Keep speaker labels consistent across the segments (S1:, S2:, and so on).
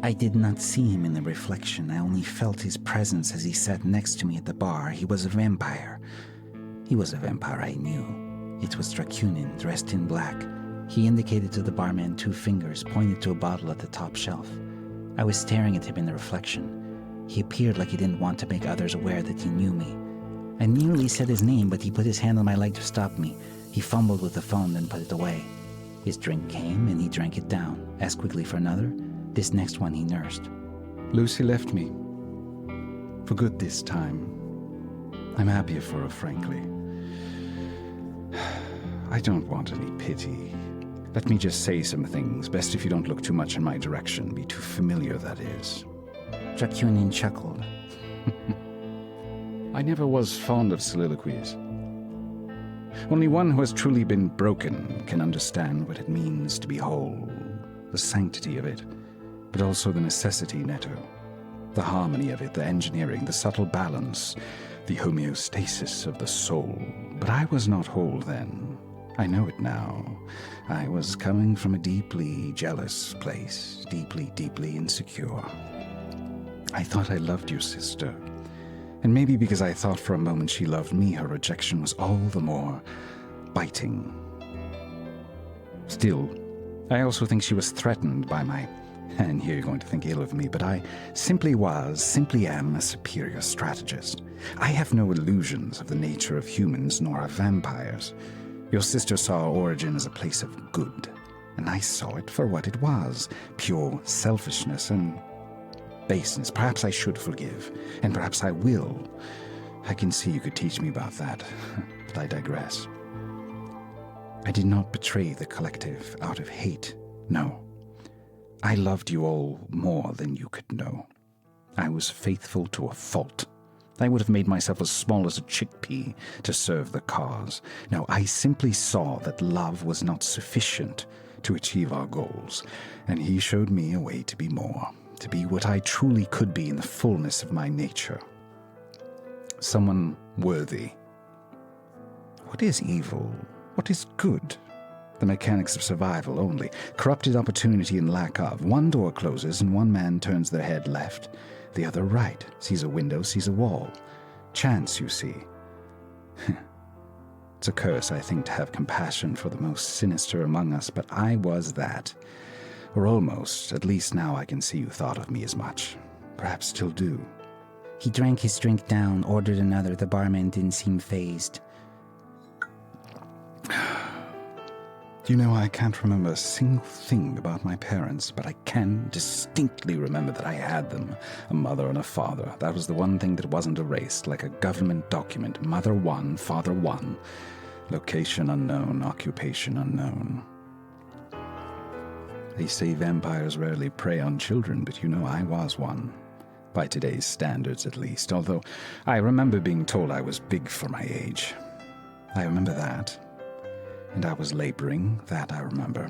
S1: I did not see him in the reflection. I only felt his presence as he sat next to me at the bar. He was a vampire. He was a vampire I knew. It was Dracunin, dressed in black. He indicated to the barman 2 fingers, pointed to a bottle at the top shelf. I was staring at him in the reflection. He appeared like he didn't want to make others aware that he knew me. I nearly said his name, but he put his hand on my leg to stop me. He fumbled with the phone, then put it away. His drink came, and he drank it down, asked quickly for another. This next one he nursed.
S2: Lucy left me. For good this time. I'm happier for her, frankly. I don't want any pity. Let me just say some things. Best if you don't look too much in my direction. Be too familiar, that is.
S1: Dracunin chuckled.
S2: I never was fond of soliloquies. Only one who has truly been broken can understand what it means to be whole, the sanctity of it, but also the necessity, Netto, the harmony of it, the engineering, the subtle balance, the homeostasis of the soul. But I was not whole then. I know it now. I was coming from a deeply jealous place, deeply, deeply insecure. I thought I loved your sister. And maybe because I thought for a moment she loved me, her rejection was all the more biting. Still, I also think she was threatened by my... And here you're going to think ill of me, but I simply am a superior strategist. I have no illusions of the nature of humans nor of vampires. Your sister saw origin as a place of good, and I saw it for what it was, pure selfishness and baseness. Perhaps I should forgive, and perhaps I will. I can see you could teach me about that, but I digress. I did not betray the collective out of hate, no. I loved you all more than you could know. I was faithful to a fault. I would have made myself as small as a chickpea to serve the cause. No, I simply saw that love was not sufficient to achieve our goals, and he showed me a way to be more, to be what I truly could be in the fullness of my nature. Someone worthy. What is evil? What is good? The mechanics of survival only. Corrupted opportunity and lack of. One door closes and one man turns their head left, the other right, sees a window, sees a wall. Chance, you see. It's a curse, I think, to have compassion for the most sinister among us, but I was that. Or almost. At least now I can see you thought of me as much. Perhaps still do.
S1: He drank his drink down, ordered another. The barman didn't seem fazed.
S2: You know, I can't remember a single thing about my parents, but I can distinctly remember that I had them, a mother and a father. That was the one thing that wasn't erased, like a government document. Mother one, father one. Location unknown, occupation unknown. They say vampires rarely prey on children, but you know I was one. By today's standards, at least, although I remember being told I was big for my age. I remember that. And I was laboring, that I remember.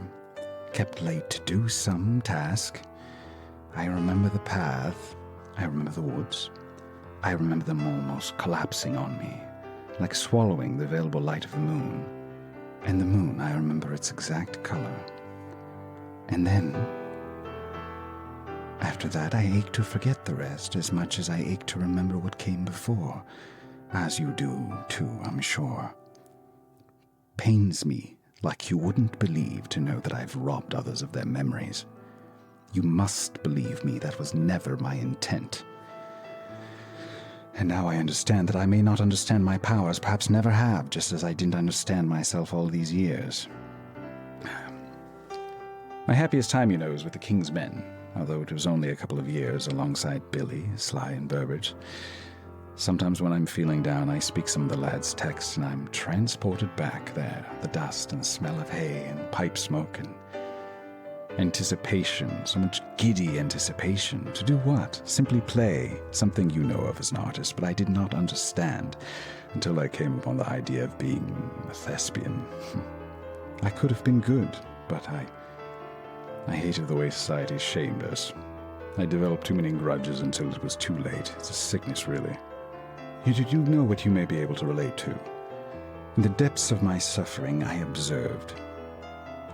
S2: Kept late to do some task. I remember the path. I remember the woods. I remember them almost collapsing on me, like swallowing the available light of the moon. And the moon, I remember its exact color. And then, after that, I ache to forget the rest as much as I ache to remember what came before. As you do, too, I'm sure. Pains me like you wouldn't believe to know that I've robbed others of their memories. You must believe me, that was never my intent. And now I understand that I may not understand my powers, perhaps never have, just as I didn't understand myself all these years. My happiest time, you know, is with the King's Men, although it was only a couple of years alongside Billy, Sly, and Burbage. Sometimes when I'm feeling down, I speak some of the lads' texts, and I'm transported back there. The dust and smell of hay and pipe smoke and anticipation, so much giddy anticipation. To do what? Simply play, something you know of as an artist, but I did not understand until I came upon the idea of being a thespian. I could have been good, but I hated the way society shamed us. I developed too many grudges until it was too late. It's a sickness, really. You do know what you may be able to relate to. In the depths of my suffering, I observed.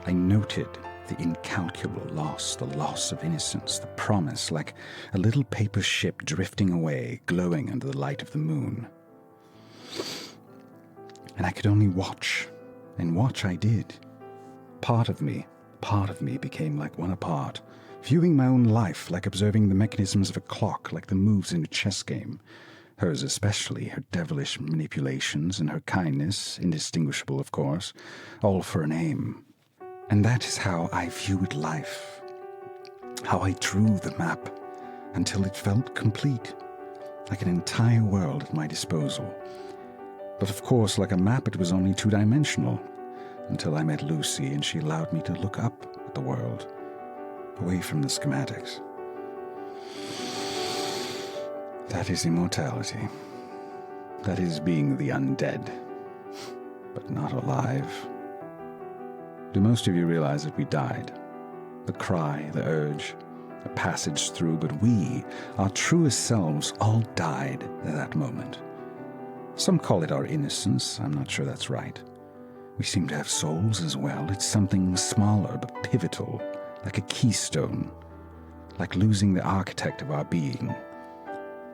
S2: I noted The incalculable loss, the loss of innocence, the promise, like a little paper ship drifting away, glowing under the light of the moon. And I could only watch, and watch I did. Part of me became like one apart, viewing my own life like observing the mechanisms of a clock, like the moves in a chess game. Hers especially, her devilish manipulations and her kindness, indistinguishable of course, all for an aim. And that is how I viewed life, how I drew the map, until it felt complete, like an entire world at my disposal. But of course, like a map, it was only two-dimensional, until I met Lucy and she allowed me to look up at the world, away from the schematics. That is immortality. That is being the undead, but not alive. Do most of you realize that we died? The cry, the urge, a passage through, but we, our truest selves, all died at that moment. Some call it our innocence. I'm not sure that's right. We seem to have souls as well. It's something smaller but pivotal, like a keystone, like losing the architect of our being.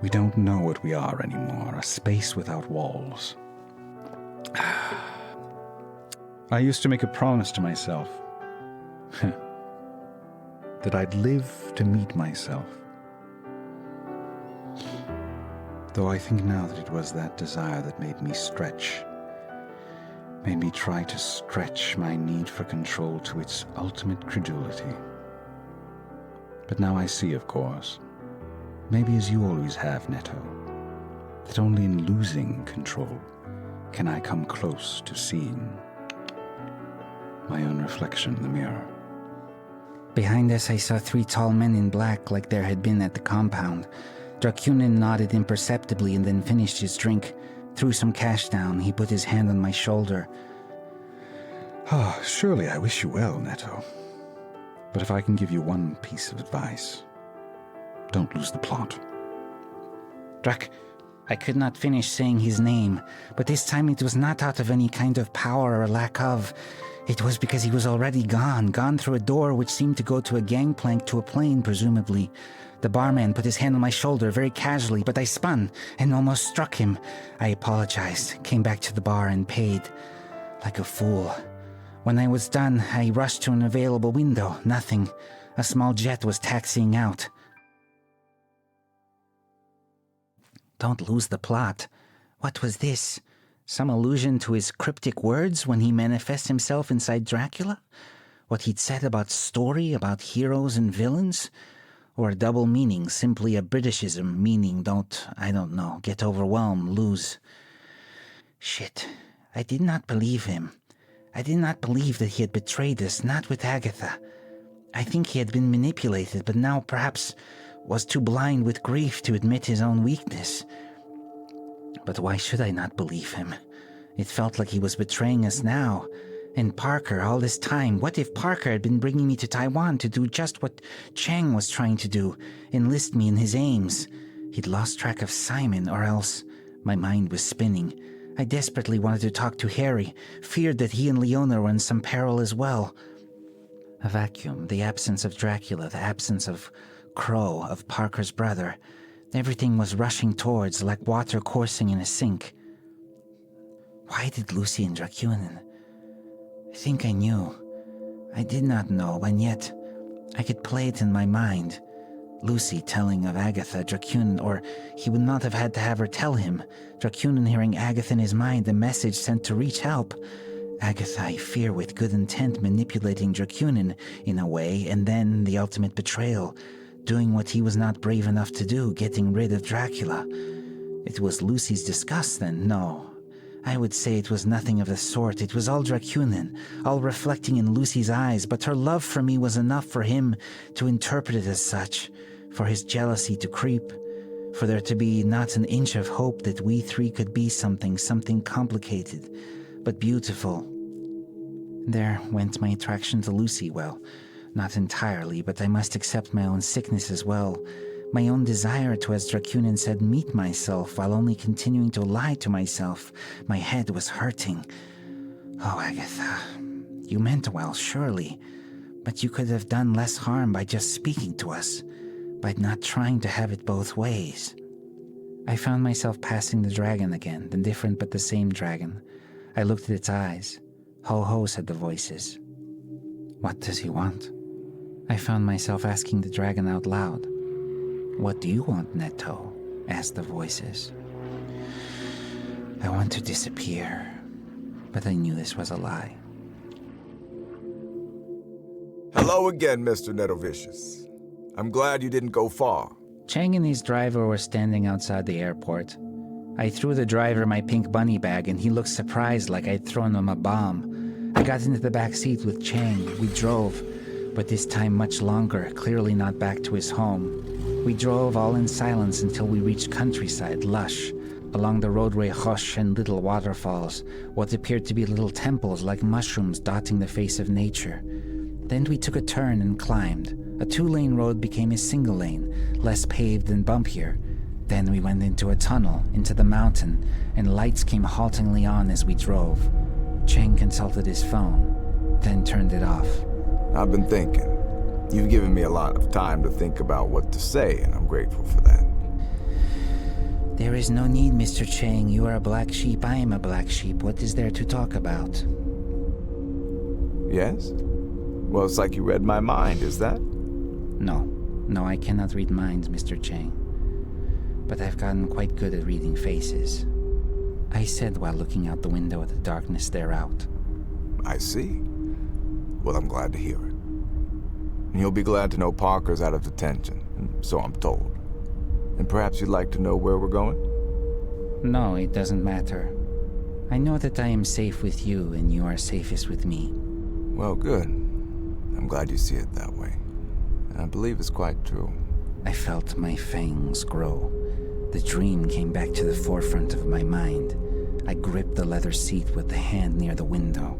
S2: We don't know what we are anymore, a space without walls. I used to make a promise to myself that I'd live to meet myself. Though I think now that it was that desire that made me stretch, made me try to stretch my need for control to its ultimate credulity. But now I see, of course, maybe as you always have, Netto, that only in losing control can I come close to seeing my own reflection in the mirror.
S1: Behind us, I saw 3 tall men in black like there had been at the compound. Dracunin nodded imperceptibly and then finished his drink, threw some cash down. He put his hand on my shoulder.
S2: Surely I wish you well, Netto. But if I can give you one piece of advice, don't lose the plot.
S1: Drac, I could not finish saying his name, but this time it was not out of any kind of power or lack of. It was because he was already gone through a door which seemed to go to a gangplank to a plane, presumably. The barman put his hand on my shoulder very casually, but I spun and almost struck him. I apologized, came back to the bar and paid. Like a fool. When I was done, I rushed to an available window. Nothing. A small jet was taxiing out. Don't lose the plot. What was this? Some allusion to his cryptic words when he manifests himself inside Dracula? What he'd said about story, about heroes and villains? Or a double meaning, simply a Britishism, meaning I don't know, get overwhelmed, lose. Shit. I did not believe him. I did not believe that he had betrayed us, not with Agatha. I think he had been manipulated, but now perhaps was too blind with grief to admit his own weakness. But why should I not believe him? It felt like he was betraying us now. And Parker, all this time, what if Parker had been bringing me to Taiwan to do just what Chang was trying to do, enlist me in his aims? He'd lost track of Simon, or else my mind was spinning. I desperately wanted to talk to Harry, feared that he and Leona were in some peril as well. A vacuum, the absence of Dracula, the absence of Crow, of Parker's brother. Everything was rushing towards, like water coursing in a sink. Why did Lucy and Dracunin? I think I knew. I did not know, and yet I could play it in my mind. Lucy telling of Agatha, Dracunin, or he would not have had to have her tell him. Dracunin hearing Agatha in his mind, a message sent to reach help. Agatha, I fear, with good intent, manipulating Dracunin in a way, and then the ultimate betrayal. Doing what he was not brave enough to do, getting rid of Dracula. It was Lucy's disgust then? No. I would say it was nothing of the sort. It was all Dracunin, all reflecting in Lucy's eyes, but her love for me was enough for him to interpret it as such, for his jealousy to creep, for there to be not an inch of hope that we 3 could be something complicated, but beautiful. There went my attraction to Lucy. Well, not entirely, but I must accept my own sickness as well. My own desire to, as Dracunin said, meet myself while only continuing to lie to myself. My head was hurting. Oh, Agatha, you meant well, surely. But you could have done less harm by just speaking to us, by not trying to have it both ways. I found myself passing the dragon again, the different but the same dragon. I looked at its eyes. Ho ho, said the voices. What does he want? I found myself asking the dragon out loud. What do you want, Netto? Asked the voices. I want to disappear, but I knew this was a lie.
S3: Hello again, Mr. Nettovicious. I'm glad you didn't go far.
S1: Chang and his driver were standing outside the airport. I threw the driver my pink bunny bag, and he looked surprised like I'd thrown him a bomb. I got into the back seat with Chang. We drove, but this time much longer, clearly not back to his home. We drove all in silence until we reached countryside, lush. Along the roadway, hush and little waterfalls, what appeared to be little temples like mushrooms dotting the face of nature. Then we took a turn and climbed. A 2-lane road became a single lane, less paved and bumpier. Then we went into a tunnel, into the mountain, and lights came haltingly on as we drove. Chang consulted his phone, then turned it off.
S3: I've been thinking. You've given me a lot of time to think about what to say, and I'm grateful for that.
S1: There is no need, Mr. Chang. You are a black sheep, I am a black sheep. What is there to talk about?
S3: Yes? Well, it's like you read my mind, is that?
S1: No, I cannot read minds, Mr. Chang. But I've gotten quite good at reading faces. I said while looking out the window at the darkness thereout.
S3: I see. Well, I'm glad to hear it. And you'll be glad to know Parker's out of detention, and so I'm told. And perhaps you'd like to know where we're going?
S1: No, it doesn't matter. I know that I am safe with you, and you are safest with me.
S3: Well, good. I'm glad you see it that way. And I believe it's quite true.
S1: I felt my fangs grow. The dream came back to the forefront of my mind. I gripped the leather seat with the hand near the window.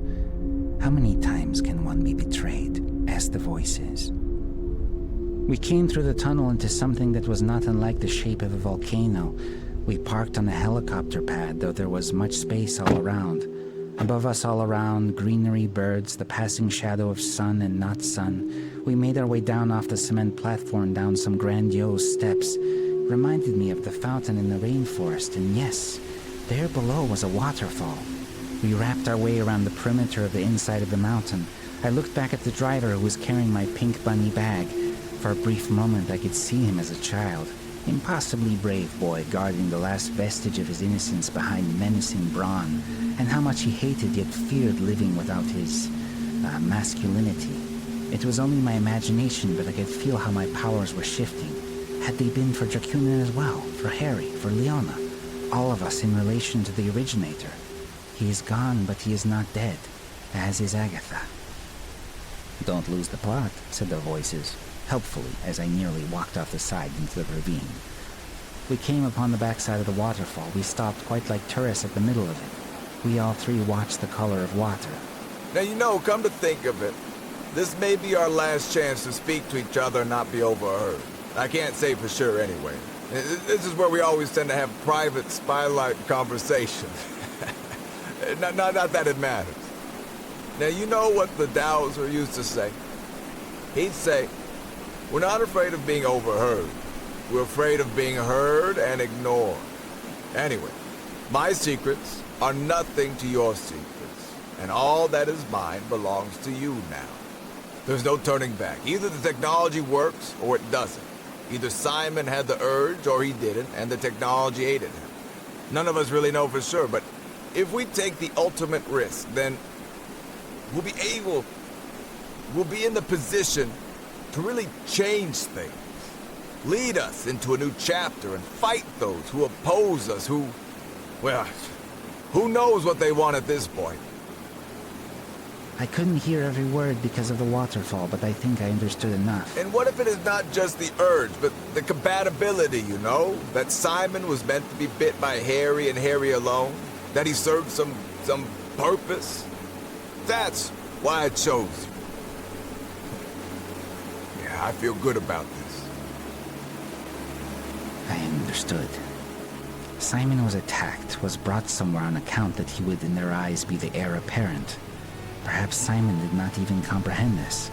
S1: How many times can one be betrayed? Asked the voices. We came through the tunnel into something that was not unlike the shape of a volcano. We parked on a helicopter pad, though there was much space all around. Above us all around, greenery, birds, the passing shadow of sun and not sun. We made our way down off the cement platform down some grandiose steps. It reminded me of the fountain in the rainforest, and yes, there below was a waterfall. We wrapped our way around the perimeter of the inside of the mountain. I looked back at the driver who was carrying my pink bunny bag. For a brief moment I could see him as a child. Impossibly brave boy guarding the last vestige of his innocence behind menacing brawn, and how much he hated yet feared living without his masculinity. It was only my imagination, but I could feel how my powers were shifting. Had they been for Dracunin as well, for Harry, for Leona, all of us in relation to the originator? He is gone, but he is not dead, as is Agatha. Don't lose the plot, said the voices, helpfully as I nearly walked off the side into the ravine. We came upon the backside of the waterfall. We stopped quite like tourists at the middle of it. We all three watched the color of water.
S3: Now, come to think of it, this may be our last chance to speak to each other and not be overheard. I can't say for sure anyway. This is where we always tend to have private spylight conversations. not that it matters. Now, you know what the Dowser used to say? He'd say, we're not afraid of being overheard. We're afraid of being heard and ignored. Anyway, my secrets are nothing to your secrets, and all that is mine belongs to you now. There's no turning back. Either the technology works or it doesn't. Either Simon had the urge or he didn't, and the technology aided him. None of us really know for sure, but if we take the ultimate risk, then we'll be in the position to really change things. Lead us into a new chapter and fight those who oppose us, who knows what they want at this point.
S1: I couldn't hear every word because of the waterfall, but I think I understood enough.
S3: And what if it is not just the urge, but the compatibility, That Simon was meant to be bit by Harry and Harry alone? That he served some purpose? That's why I chose you. Yeah, I feel good about this.
S1: I understood. Simon was attacked, was brought somewhere on account that he would in their eyes be the heir apparent. Perhaps Simon did not even comprehend this.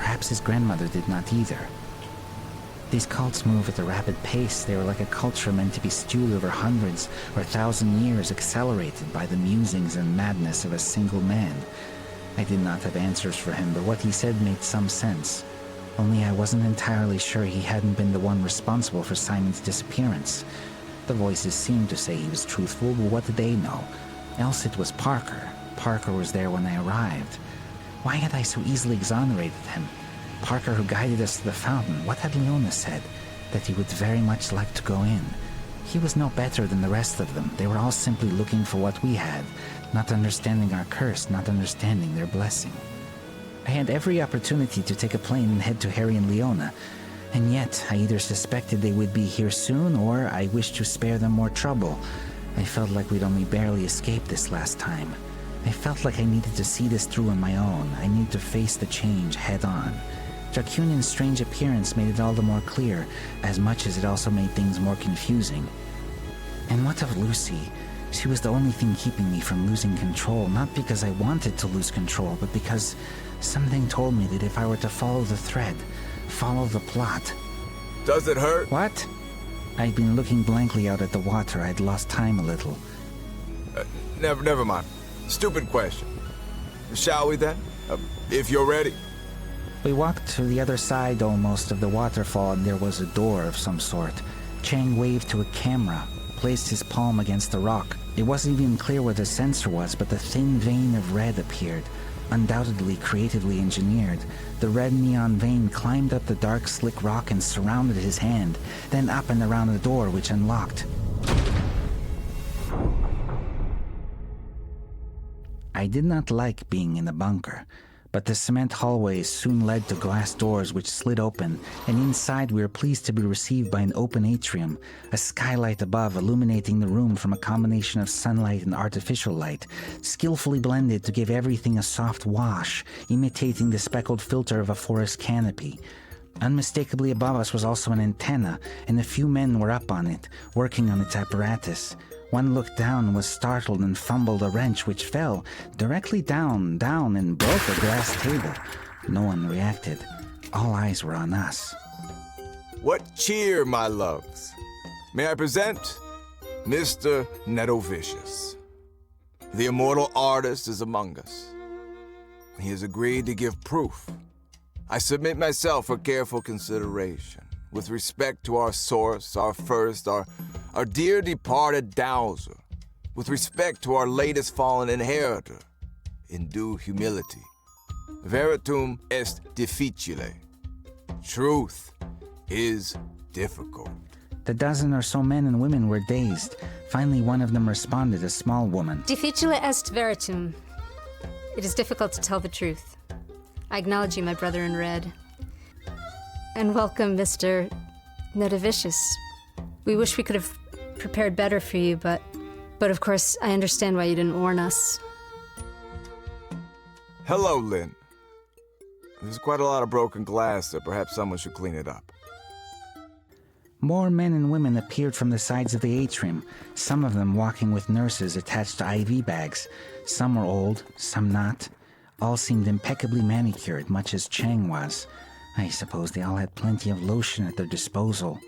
S1: Perhaps his grandmother did not either. These cults move at a rapid pace. They were like a culture meant to be stewed over hundreds or 1,000 years, accelerated by the musings and madness of a single man. I did not have answers for him, but what he said made some sense. Only I wasn't entirely sure he hadn't been the one responsible for Simon's disappearance. The voices seemed to say he was truthful, but what did they know? Else it was Parker. Parker was there when I arrived. Why had I so easily exonerated him? Parker, who guided us to the fountain, what had Leona said? That he would very much like to go in. He was no better than the rest of them. They were all simply looking for what we had, not understanding our curse, not understanding their blessing. I had every opportunity to take a plane and head to Harry and Leona, and yet I either suspected they would be here soon, or I wished to spare them more trouble. I felt like we'd only barely escaped this last time. I felt like I needed to see this through on my own. I needed to face the change head on. Dracunin's strange appearance made it all the more clear, as much as it also made things more confusing. And what of Lucy? She was the only thing keeping me from losing control, not because I wanted to lose control, but because something told me that if I were to follow the thread, follow the plot...
S3: Does it hurt?
S1: What? I'd been looking blankly out at the water. I'd lost time a little.
S3: Never mind. Stupid question. Shall we then? If you're ready.
S1: We walked to the other side almost of the waterfall, and there was a door of some sort. Chang waved to a camera, placed his palm against the rock. It wasn't even clear where the sensor was, but the thin vein of red appeared, undoubtedly creatively engineered. The red neon vein climbed up the dark, slick rock and surrounded his hand, then up and around the door, which unlocked. I did not like being in the bunker, but the cement hallways soon led to glass doors which slid open, and inside we were pleased to be received by an open atrium, a skylight above illuminating the room from a combination of sunlight and artificial light, skillfully blended to give everything a soft wash, imitating the speckled filter of a forest canopy. Unmistakably above us was also an antenna, and a few men were up on it, working on its apparatus. One looked down and was startled and fumbled a wrench which fell directly down, and broke a glass table. No one reacted. All eyes were on us.
S3: What cheer, my loves. May I present Mr. Netovicious. The immortal artist is among us. He has agreed to give proof. I submit myself for careful consideration, with respect to our source, our first, our dear departed dowser, with respect to our latest fallen inheritor, in due humility. Veritum est difficile. Truth is difficult.
S1: The dozen or so men and women were dazed. Finally, one of them responded, a small woman.
S4: Difficile est veritum. It is difficult to tell the truth. I acknowledge you, my brother in red. And welcome, Mr. Netovicious. We wish we could have prepared better for you, but of course, I understand why you didn't warn us.
S3: Hello, Lynn. There's quite a lot of broken glass, so perhaps someone should clean it up.
S1: More men and women appeared from the sides of the atrium, some of them walking with nurses attached to IV bags. Some were old, some not. All seemed impeccably manicured, much as Chang was. I suppose they all had plenty of lotion at their disposal.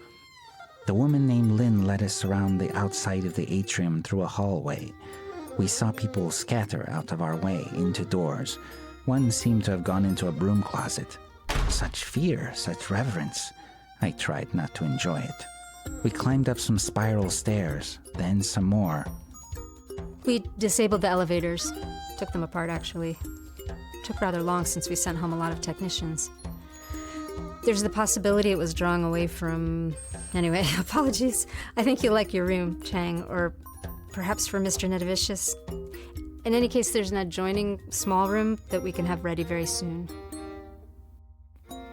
S1: The woman named Lynn led us around the outside of the atrium through a hallway. We saw people scatter out of our way into doors. One seemed to have gone into a broom closet. Such fear, such reverence. I tried not to enjoy it. We climbed up some spiral stairs, then some more.
S4: We disabled the elevators. Took them apart, actually. Took rather long since we sent home a lot of technicians. There's the possibility it was drawing away from... Anyway, apologies. I think you like your room, Chang, or perhaps for Mr. Netovicious. In any case, there's an adjoining small room that we can have ready very soon.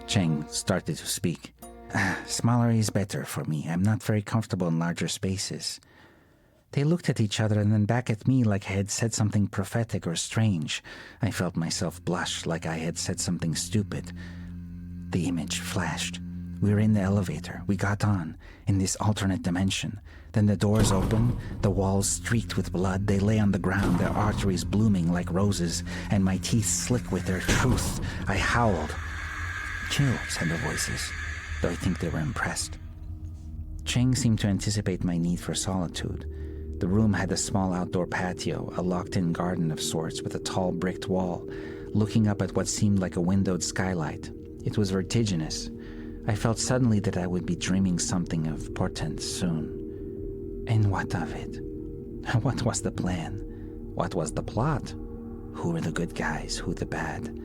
S1: Chang started to speak. Smaller is better for me. I'm not very comfortable in larger spaces. They looked at each other and then back at me like I had said something prophetic or strange. I felt myself blush like I had said something stupid. The image flashed. We were in the elevator. We got on, in this alternate dimension. Then the doors opened, the walls streaked with blood. They lay on the ground, their arteries blooming like roses, and my teeth slick with their truth. I howled. Chill, said the voices, though I think they were impressed. Chang seemed to anticipate my need for solitude. The room had a small outdoor patio, a locked-in garden of sorts with a tall bricked wall, looking up at what seemed like a windowed skylight. It was vertiginous. I felt suddenly that I would be dreaming something of portent soon. And what of it? What was the plan? What was the plot? Who were the good guys, who the bad?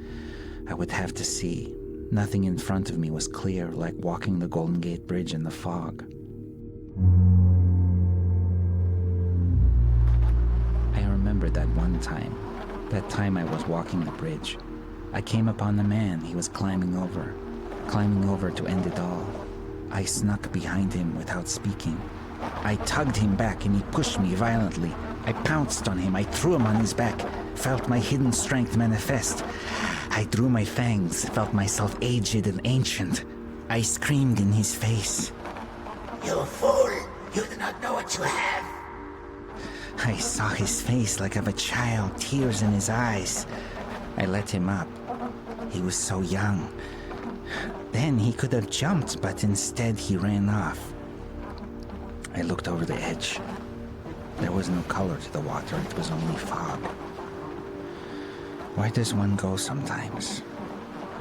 S1: I would have to see. Nothing in front of me was clear, like walking the Golden Gate Bridge in the fog. I remember that one time. That time I was walking the bridge. I came upon the man. He was climbing over to end it all. I snuck behind him without speaking. I tugged him back and he pushed me violently. I pounced on him. I threw him on his back, felt my hidden strength manifest. I drew my fangs, felt myself aged and ancient. I screamed in his face. "You fool! You do not know what you have!" I saw his face like of a child, tears in his eyes. I let him up. He was so young. Then he could have jumped, but instead he ran off. I looked over the edge. There was no color to the water, it was only fog. Where does one go sometimes?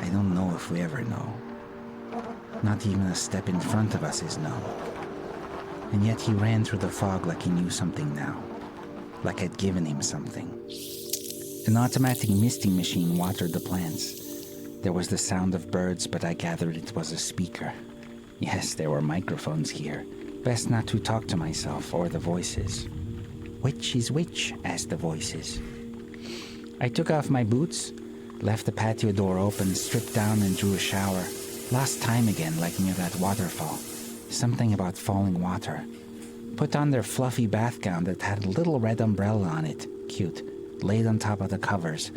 S1: I don't know if we ever know. Not even a step in front of us is known. And yet he ran through the fog like he knew something now. Like I'd given him something. An automatic misting machine watered the plants. There was the sound of birds, but I gathered it was a speaker. Yes, there were microphones here. Best not to talk to myself or the voices. Which is which? Asked the voices. I took off my boots, left the patio door open, stripped down and drew a shower. Lost time again, like near that waterfall. Something about falling water. Put on their fluffy bath gown that had a little red umbrella on it. Cute. Laid on top of the covers.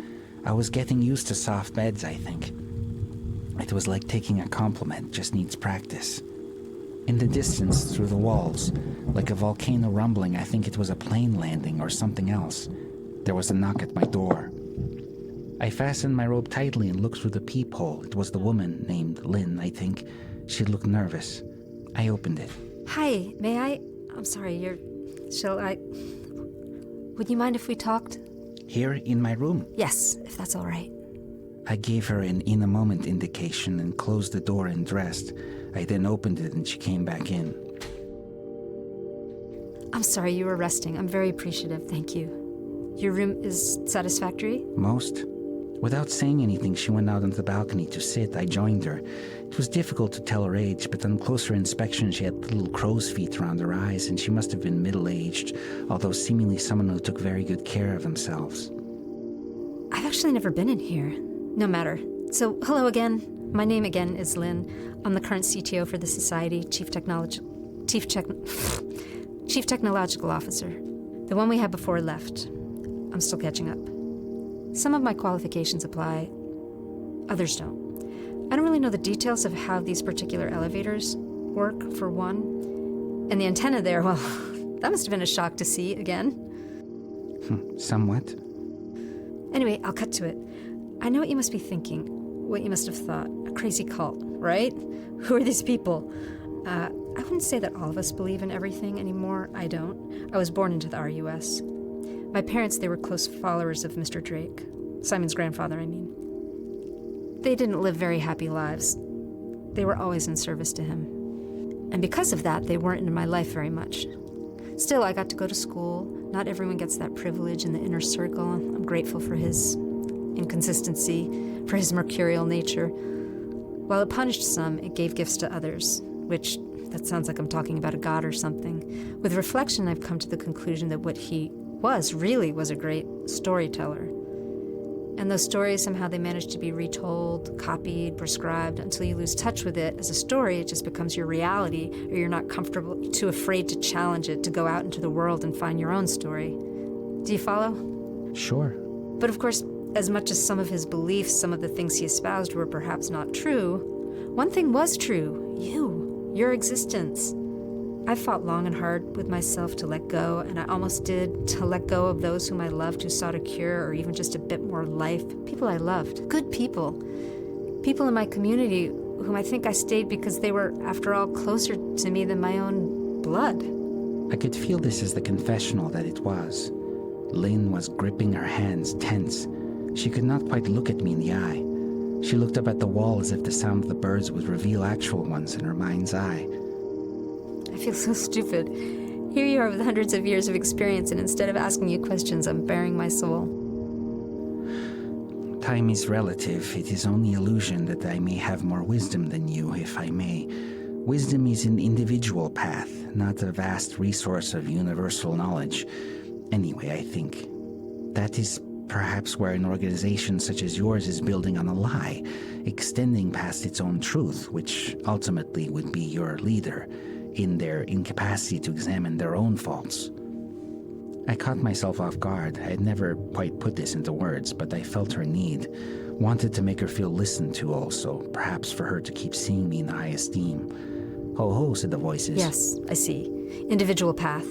S1: I was getting used to soft beds, I think. It was like taking a compliment, just needs practice. In the distance, through the walls, like a volcano rumbling, I think it was a plane landing or something else. There was a knock at my door. I fastened my robe tightly and looked through the peephole. It was the woman named Lynn, I think. She looked nervous. I opened it.
S4: Hi, may I? I'm sorry, Would you mind if we talked?
S1: Here in my room?
S4: Yes, if that's all right.
S1: I gave her an in a moment indication and closed the door and dressed. I then opened it and she came back in.
S4: I'm sorry you were resting. I'm very appreciative, thank you. Your room is satisfactory?
S1: Most. Without saying anything, she went out onto the balcony to sit. I joined her. It was difficult to tell her age, but on closer inspection she had little crow's feet around her eyes, and she must have been middle-aged, although seemingly someone who took very good care of themselves.
S4: I've actually never been in here. No matter. So, hello again. My name again is Lynn. I'm the current CTO for the Society, Chief Technological Officer. The one we had before left. I'm still catching up. Some of my qualifications apply, others don't. I don't really know the details of how these particular elevators work, for one. And the antenna there, well, that must have been a shock to see again.
S1: Somewhat.
S4: Anyway, I'll cut to it. I know what you must be thinking, what you must have thought. A crazy cult, right? Who are these people? I wouldn't say that all of us believe in everything anymore. I don't. I was born into the RUS. My parents, they were close followers of Mr. Drake. Simon's grandfather, I mean. They didn't live very happy lives. They were always in service to him. And because of that, they weren't in my life very much. Still, I got to go to school. Not everyone gets that privilege in the inner circle. I'm grateful for his inconsistency, for his mercurial nature. While it punished some, it gave gifts to others, which, that sounds like I'm talking about a god or something. With reflection, I've come to the conclusion that what he really was a great storyteller. And those stories, somehow they manage to be retold, copied, prescribed, until you lose touch with it. As a story, it just becomes your reality, or you're not comfortable, too afraid to challenge it, to go out into the world and find your own story. Do you follow?
S1: Sure.
S4: But of course, as much as some of his beliefs, some of the things he espoused were perhaps not true, one thing was true: your existence. I fought long and hard with myself to let go, and I almost did, to let go of those whom I loved who sought a cure or even just a bit more life. People I loved. Good people. People in my community whom I think I stayed because they were, after all, closer to me than my own blood.
S1: I could feel this as the confessional that it was. Lynn was gripping her hands, tense. She could not quite look at me in the eye. She looked up at the wall as if the sound of the birds would reveal actual ones in her mind's eye.
S4: I feel so stupid. Here you are with hundreds of years of experience, and instead of asking you questions, I'm bearing my soul.
S1: Time is relative. It is only illusion that I may have more wisdom than you, if I may. Wisdom is an individual path, not a vast resource of universal knowledge. Anyway, I think that is perhaps where an organization such as yours is building on a lie, extending past its own truth, which ultimately would be your leader, in their incapacity to examine their own faults. I caught myself off guard. I had never quite put this into words, but I felt her need, wanted to make her feel listened to also, perhaps for her to keep seeing me in high esteem. Ho ho, said the voices.
S4: Yes, I see. Individual path.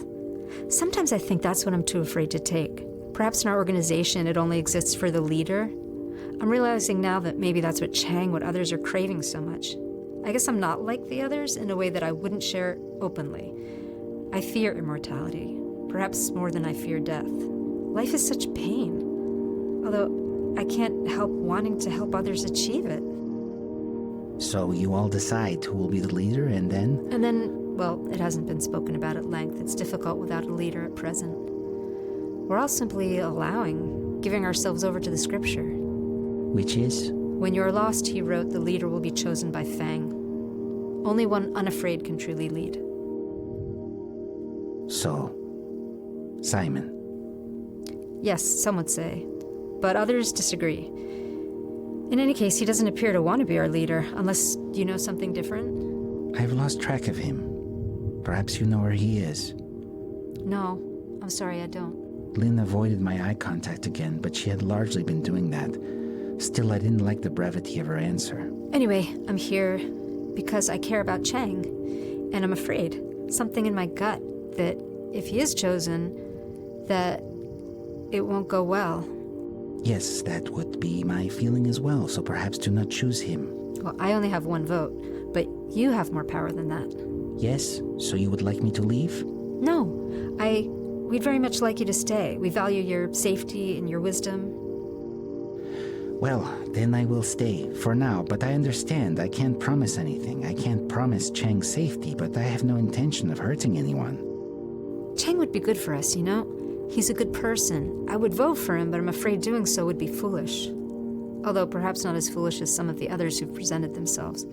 S4: Sometimes I think that's what I'm too afraid to take. Perhaps in our organization it only exists for the leader. I'm realizing now that maybe that's what Chang, what others are craving so much. I guess I'm not like the others in a way that I wouldn't share openly. I fear immortality, perhaps more than I fear death. Life is such pain, although I can't help wanting to help others achieve it.
S1: So you all decide who will be the leader, and then?
S4: And then, well, it hasn't been spoken about at length. It's difficult without a leader at present. We're all simply allowing, giving ourselves over to the scripture.
S1: Which is?
S4: When you're lost, he wrote, the leader will be chosen by Fang. Only one unafraid can truly lead.
S1: So, Simon.
S4: Yes, some would say, but others disagree. In any case, he doesn't appear to want to be our leader, unless you know something different.
S1: I've lost track of him. Perhaps you know where he is.
S4: No, I'm sorry, I don't.
S1: Lynn avoided my eye contact again, but she had largely been doing that. Still, I didn't like the brevity of her answer.
S4: Anyway, I'm here because I care about Chang, and I'm afraid, something in my gut, that if he is chosen, that it won't go well.
S1: Yes, that would be my feeling as well, so perhaps do not choose him.
S4: Well, I only have one vote, but you have more power than that.
S1: Yes? So you would like me to leave?
S4: No, we'd very much like you to stay. We value your safety and your wisdom.
S1: Well, then I will stay, for now, but I understand. I can't promise anything. I can't promise Chang's safety, but I have no intention of hurting anyone.
S4: Chang would be good for us, you know? He's a good person. I would vote for him, but I'm afraid doing so would be foolish. Although perhaps not as foolish as some of the others who've presented themselves.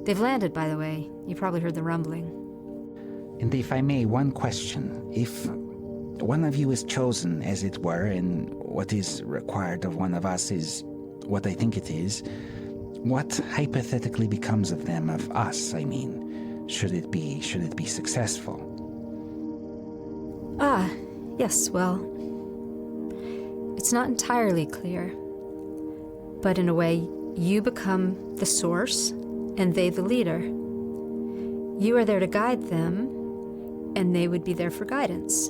S4: They've landed, by the way. You probably heard the rumbling.
S1: And if I may, one question. If one of you is chosen, as it were, and what is required of one of us is what I think it is, what hypothetically becomes of them, of us, I mean? Should it be successful?
S4: Yes, well, it's not entirely clear. But in a way, you become the source, and they the leader. You are there to guide them, and they would be there for guidance.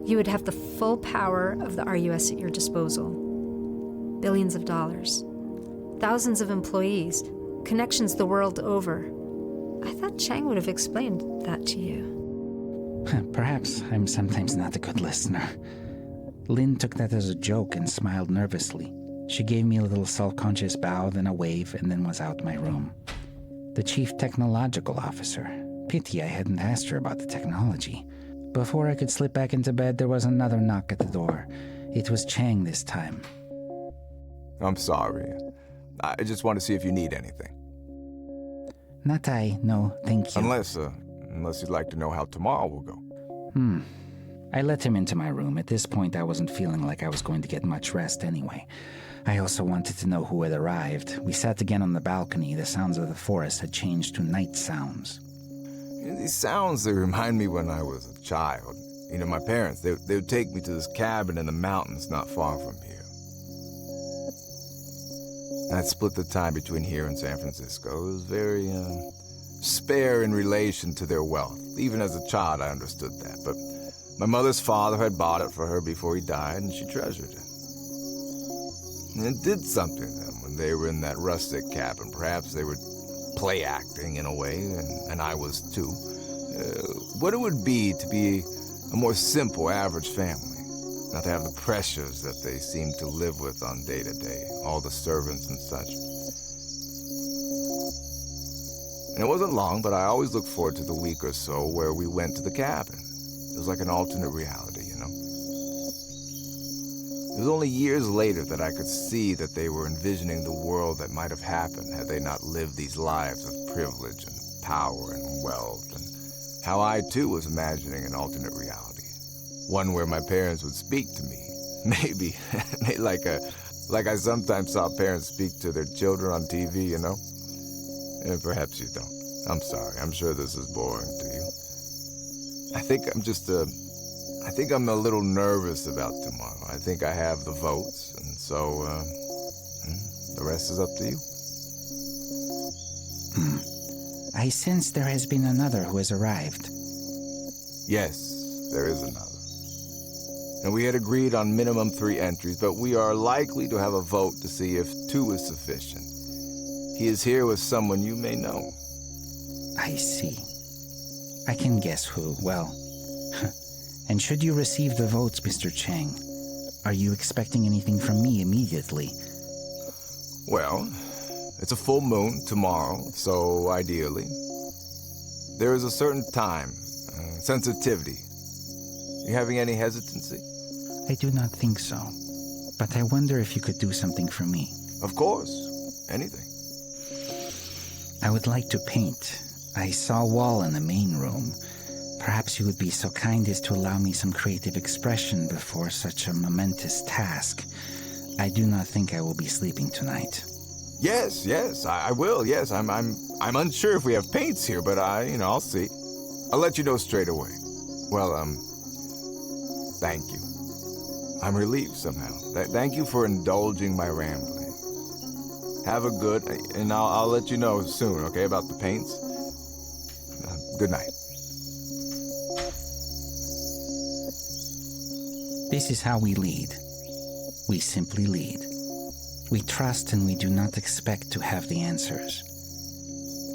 S4: You would have the full power of the RUS at your disposal. Billions of dollars. Thousands of employees. Connections the world over. I thought Chang would have explained that to you.
S1: Perhaps I'm sometimes not a good listener. Lynn took that as a joke and smiled nervously. She gave me a little self-conscious bow, then a wave, and then was out my room. The chief technological officer. Pity I hadn't asked her about the technology. Before I could slip back into bed, there was another knock at the door. It was Chang this time.
S3: I'm sorry. I just want to see if you need anything.
S1: Not I, no, thank you.
S3: Unless you'd like to know how tomorrow will go.
S1: I let him into my room. At this point, I wasn't feeling like I was going to get much rest anyway. I also wanted to know who had arrived. We sat again on the balcony. The sounds of the forest had changed to night sounds.
S3: These sounds, they remind me when I was a child. You know, my parents, they would take me to this cabin in the mountains not far from here. I'd split the time between here and San Francisco. It was very, spare in relation to their wealth. Even as a child, I understood that. But my mother's father had bought it for her before he died, and she treasured it. And it did something to them. when they were in that rustic cabin. Perhaps they were play acting in a way, and I was too. What it would be to be a more simple, average family. Not to have the pressures that they seem to live with on day to day, all the servants and such. And it wasn't long, but I always looked forward to the week or so where we went to the cabin. It was like an alternate reality, you know? It was only years later that I could see that they were envisioning the world that might have happened had they not lived these lives of privilege and power and wealth, and how I too was imagining an alternate reality. One where my parents would speak to me. Maybe like I sometimes saw parents speak to their children on TV, you know? And perhaps you don't. I'm sorry. I'm sure this is boring to you. I think I'm a little nervous about tomorrow. I think I have the votes, and so, the rest is up to you.
S1: I sense there has been another who has arrived.
S3: Yes, there is another. And we had agreed on minimum 3 entries, but we are likely to have a vote to see if 2 is sufficient. He is here with someone you may know.
S1: I see. I can guess who. Well, and should you receive the votes, Mr. Chang, are you expecting anything from me immediately?
S3: Well, it's a full moon tomorrow, so ideally. There is a certain time, sensitivity. You having any hesitancy?
S1: I do not think so. But I wonder if you could do something for me.
S3: Of course. Anything.
S1: I would like to paint. I saw a wall in the main room. Perhaps you would be so kind as to allow me some creative expression before such a momentous task. I do not think I will be sleeping tonight.
S3: Yes, I will. Yes, I'm unsure if we have paints here, but I'll see. I'll let you know straight away. Well, thank you. I'm relieved somehow. Thank you for indulging my rambling. Have a good, and I'll let you know soon, okay, about the paints? Good night.
S1: This is how we lead. We simply lead. We trust and we do not expect to have the answers.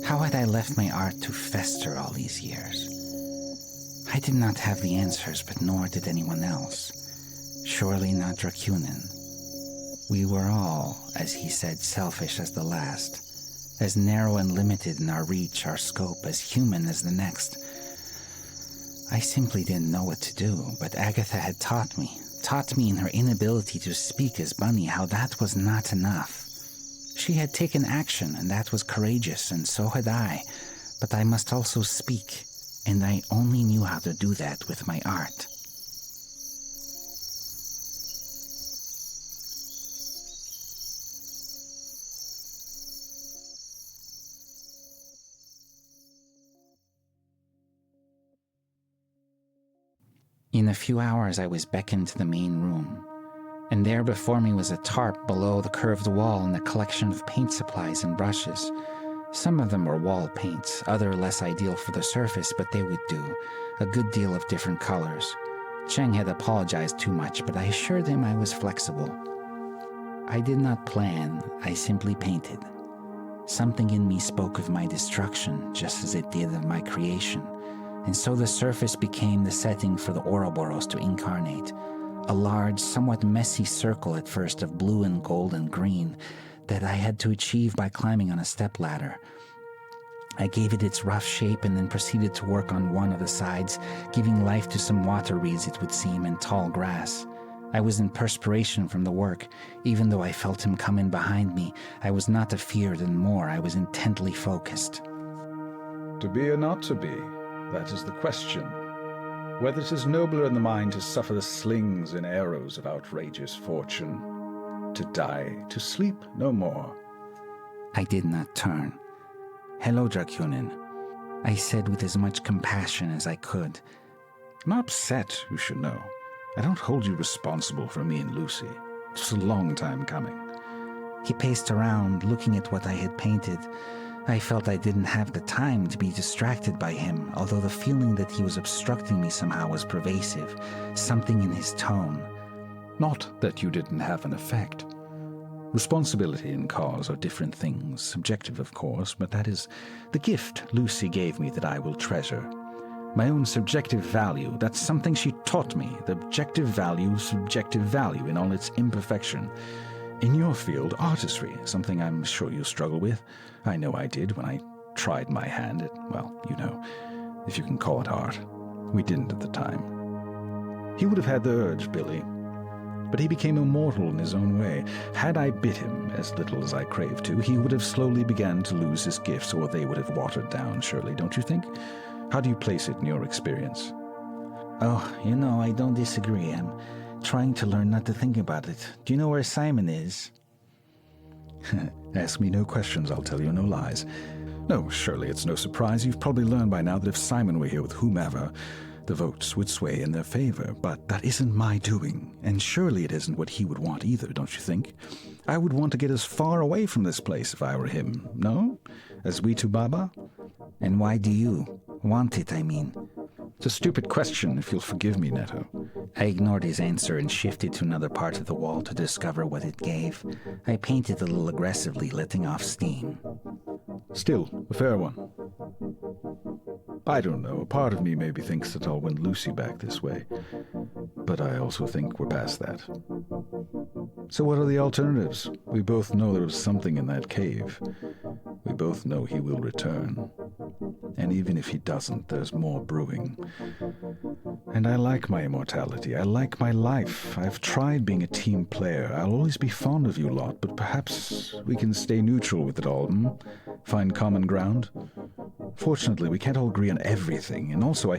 S1: How had I left my art to fester all these years? I did not have the answers, but nor did anyone else. Surely not Dracunin. We were all, as he said, selfish as the last, as narrow and limited in our reach, our scope, as human as the next. I simply didn't know what to do, but Agatha had taught me in her inability to speak as Bunny, how that was not enough. She had taken action, and that was courageous, and so had I, but I must also speak, and I only knew how to do that with my art. In a few hours I was beckoned to the main room, and there before me was a tarp below the curved wall and a collection of paint supplies and brushes. Some of them were wall paints, other less ideal for the surface, but they would do, a good deal of different colors. Chang had apologized too much, but I assured him I was flexible. I did not plan, I simply painted. Something in me spoke of my destruction, just as it did of my creation. And so the surface became the setting for the Ouroboros to incarnate, a large, somewhat messy circle at first of blue and gold and green that I had to achieve by climbing on a stepladder. I gave it its rough shape and then proceeded to work on one of the sides, giving life to some water reeds, it would seem, and tall grass. I was in perspiration from the work. Even though I felt him come in behind me, I was not afeard and more. I was intently focused.
S2: To be or not to be? That is the question. Whether it is nobler in the mind to suffer the slings and arrows of outrageous fortune, to die, to sleep no more.
S1: I did not turn. "Hello, Dracunin," I said with as much compassion as I could.
S2: I'm upset, you should know. I don't hold you responsible for me and Lucy. It's a long time coming.
S1: He paced around, looking at what I had painted. I felt I didn't have the time to be distracted by him, although the feeling that he was obstructing me somehow was pervasive, something in his tone.
S2: Not that you didn't have an effect. Responsibility and cause are different things, subjective of course, but that is the gift Lucy gave me that I will treasure. My own subjective value, that's something she taught me, the objective value, subjective value in all its imperfection. In your field, artistry, something I'm sure you struggle with. I know I did when I tried my hand at, well, you know, if you can call it art. We didn't at the time. He would have had the urge, Billy. But he became immortal in his own way. Had I bit him, as little as I craved to, he would have slowly begun to lose his gifts, or they would have watered down, surely, don't you think? How do you place it in your experience?
S1: Oh, you know, I don't disagree. I'm trying to learn not to think about it. Do you know where Simon is?
S2: Ask me no questions, I'll tell you no lies. No, surely it's no surprise. You've probably learned by now that if Simon were here with whomever, the votes would sway in their favor, but that isn't my doing, and surely it isn't what he would want either, don't you think? I would want to get as far away from this place if I were him, no? As we to Baba?
S1: And why do you want it, I mean?
S2: It's a stupid question, if you'll forgive me, Neto.
S1: I ignored his answer and shifted to another part of the wall to discover what it gave. I painted a little aggressively, letting off steam.
S2: Still, a fair one. I don't know, a part of me maybe thinks that I'll win Lucy back this way, but I also think we're past that. So what are the alternatives? We both know there was something in that cave. We both know he will return. And even if he doesn't, there's more brewing. And I like my immortality. I like my life. I've tried being a team player. I'll always be fond of you lot, but perhaps we can stay neutral with it all, Find common ground? Fortunately, we can't all agree on everything, and also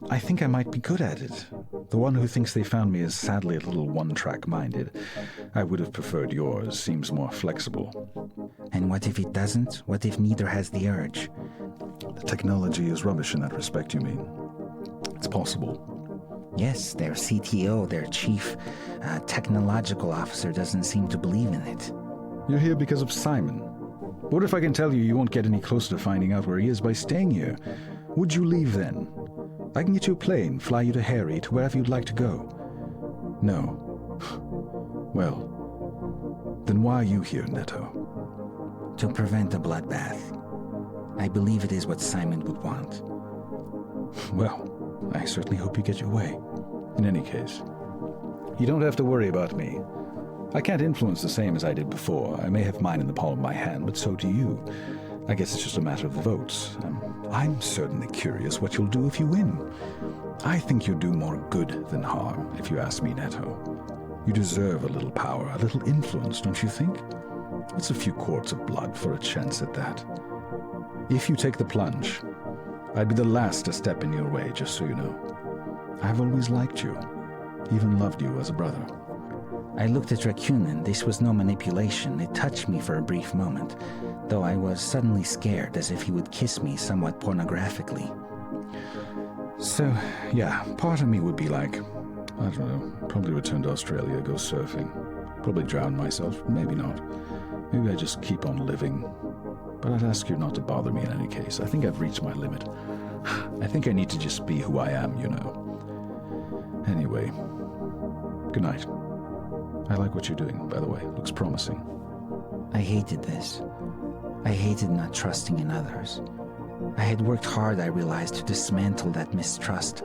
S2: I think I might be good at it. The one who thinks they found me is sadly a little one-track minded. I would have preferred yours. Seems more flexible.
S1: And what if it doesn't? What if neither has the urge?
S2: The technology is rubbish in that respect, you mean? It's possible.
S1: Yes, their CTO, their chief technological officer, doesn't seem to believe in it.
S2: You're here because of Simon. What if I can tell you you won't get any closer to finding out where he is by staying here? Would you leave then? I can get you a plane, fly you to Harry, to wherever you'd like to go. No. Well, then why are you here, Neto?
S1: To prevent a bloodbath. I believe it is what Simon would want.
S2: Well, I certainly hope you get your way. In any case, you don't have to worry about me. I can't influence the same as I did before. I may have mine in the palm of my hand, but so do you. I guess it's just a matter of the votes. I'm certainly curious what you'll do if you win. I think you'll do more good than harm, if you ask me, Neto. You deserve a little power, a little influence, don't you think? It's a few quarts of blood for a chance at that. If you take the plunge, I'd be the last to step in your way, just so you know. I've always liked you, even loved you as a brother.
S1: I looked at Rakunin. This was no manipulation. It touched me for a brief moment, though I was suddenly scared, as if he would kiss me somewhat pornographically.
S2: So, yeah, part of me would be like, I don't know, probably return to Australia, go surfing. Probably drown myself, maybe not. Maybe I just keep on living. But I'd ask you not to bother me in any case. I think I've reached my limit. I think I need to just be who I am, you know. Anyway, good night. I like what you're doing, by the way. Looks promising.
S1: I hated this. I hated not trusting in others. I had worked hard, I realized, to dismantle that mistrust.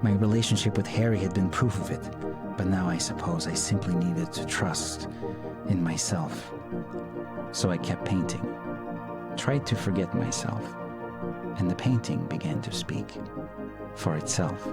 S1: My relationship with Harry had been proof of it, but now I suppose I simply needed to trust in myself. So I kept painting, tried to forget myself, and the painting began to speak for itself.